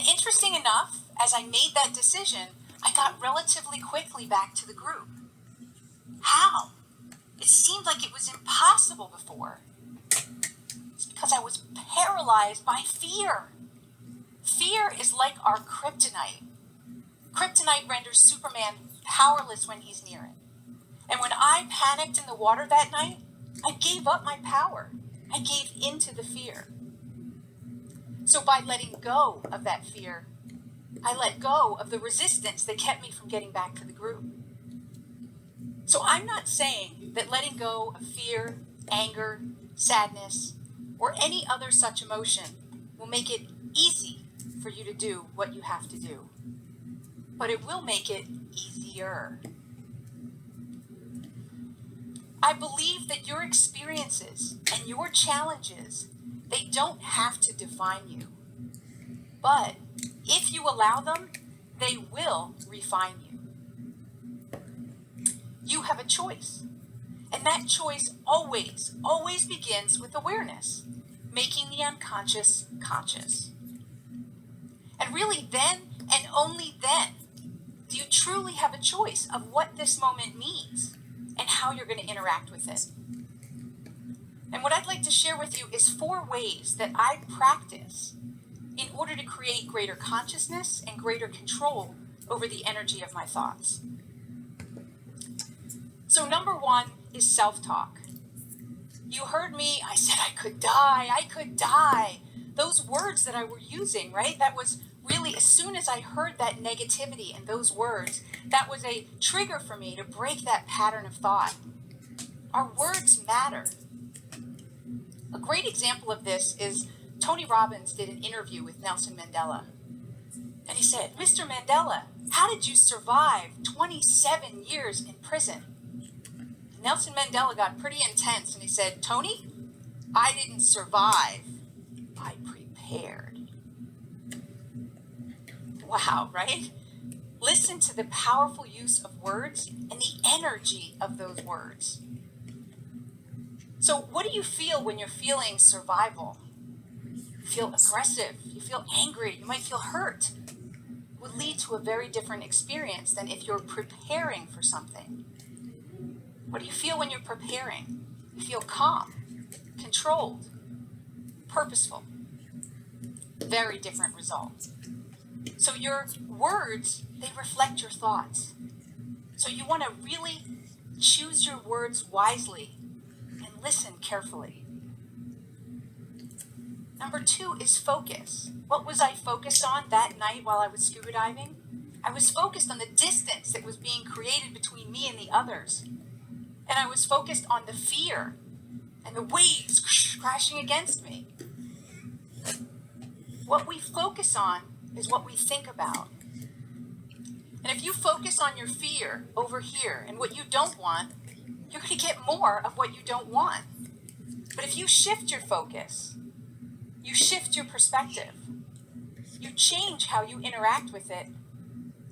interesting enough, as I made that decision, I got relatively quickly back to the group. How? It seemed like it was impossible before. It's because I was paralyzed by fear. Fear is like our kryptonite. Kryptonite renders Superman powerless when he's near it. And when I panicked in the water that night, I gave up my power. I gave into the fear. So by letting go of that fear, I let go of the resistance that kept me from getting back to the group. So I'm not saying that letting go of fear, anger, sadness, or any other such emotion will make it easy for you to do what you have to do. But it will make it easier. I believe that your experiences and your challenges, they don't have to define you. But if you allow them, they will refine you. You have a choice. And that choice always begins with awareness, making the unconscious conscious. And really then, and only then, do you truly have a choice of what this moment means and how you're going to interact with it. And what I'd like to share with you is 4 ways that I practice in order to create greater consciousness and greater control over the energy of my thoughts. So number 1 is self-talk. You heard me, I said I could die. Those words that I were using, right? That was really, as soon as I heard that negativity and those words, that was a trigger for me to break that pattern of thought. Our words matter. A great example of this is Tony Robbins did an interview with Nelson Mandela. And he said, Mr. Mandela, how did you survive 27 years in prison? Nelson Mandela got pretty intense and he said, Tony, I didn't survive, I prepared. Wow, right? Listen to the powerful use of words and the energy of those words. So what do you feel when you're feeling survival? You feel aggressive, you feel angry, you might feel hurt. It would lead to a very different experience than if you're preparing for something. What do you feel when you're preparing? You feel calm, controlled, purposeful. Very different results. So your words, they reflect your thoughts. So you want to really choose your words wisely and listen carefully. Number 2 is focus. What was I focused on that night while I was scuba diving? I was focused on the distance that was being created between me and the others. And I was focused on the fear and the waves crashing against me. What we focus on is what we think about. And if you focus on your fear over here and what you don't want, you're going to get more of what you don't want. But if you shift your focus, you shift your perspective, you change how you interact with it,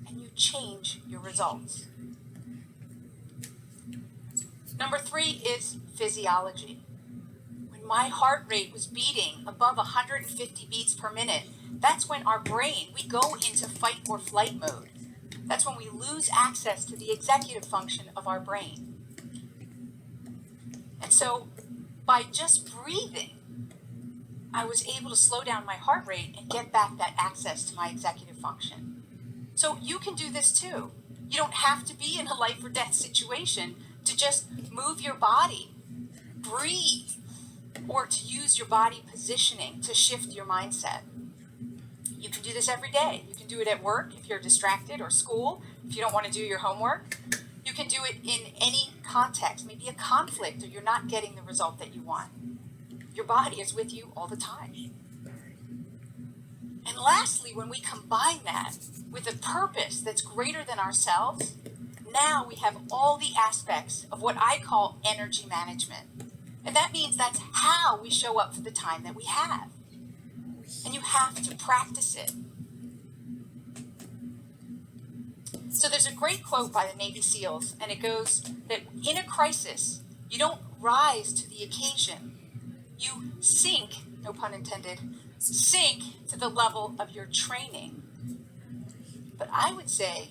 and you change your results. Number 3 is physiology. When my heart rate was beating above 150 beats per minute, that's when our brain, we go into fight or flight mode. That's when we lose access to the executive function of our brain. And so by just breathing, I was able to slow down my heart rate and get back that access to my executive function. So you can do this too. You don't have to be in a life or death situation to just move your body, breathe, or to use your body positioning to shift your mindset. You can do this every day. You can do it at work if you're distracted, or school if you don't want to do your homework. You can do it in any context, maybe a conflict or you're not getting the result that you want. Your body is with you all the time. And lastly, when we combine that with a purpose that's greater than ourselves, now we have all the aspects of what I call energy management. And that means that's how we show up for the time that we have. And you have to practice it. So there's a great quote by the Navy SEALs, and it goes that in a crisis, you don't rise to the occasion. You sink no pun intended, sink to the level of your training. But I would say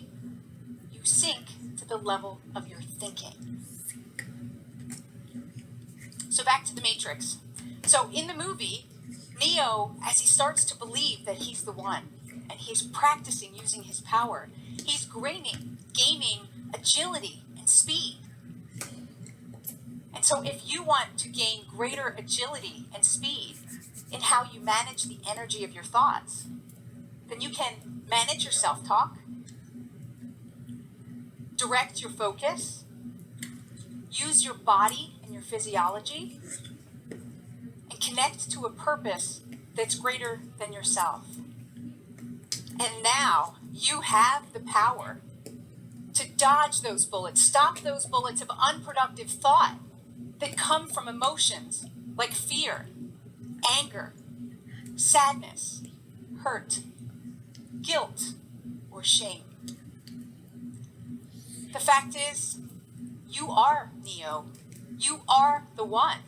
you sink to the level of your thinking. So back to the Matrix. So in the movie, Neo, as he starts to believe that he's the one, and he's practicing using his power, he's gaining agility and speed. And so if you want to gain greater agility and speed in how you manage the energy of your thoughts, then you can manage your self-talk, direct your focus, use your body and your physiology, and connect to a purpose that's greater than yourself. And now you have the power to dodge those bullets, stop those bullets of unproductive thought that come from emotions like fear, anger, sadness, hurt, guilt, or shame. The fact is, you are Neo. You are the one.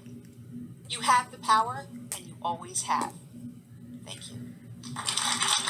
You have the power, and you always have. Thank you.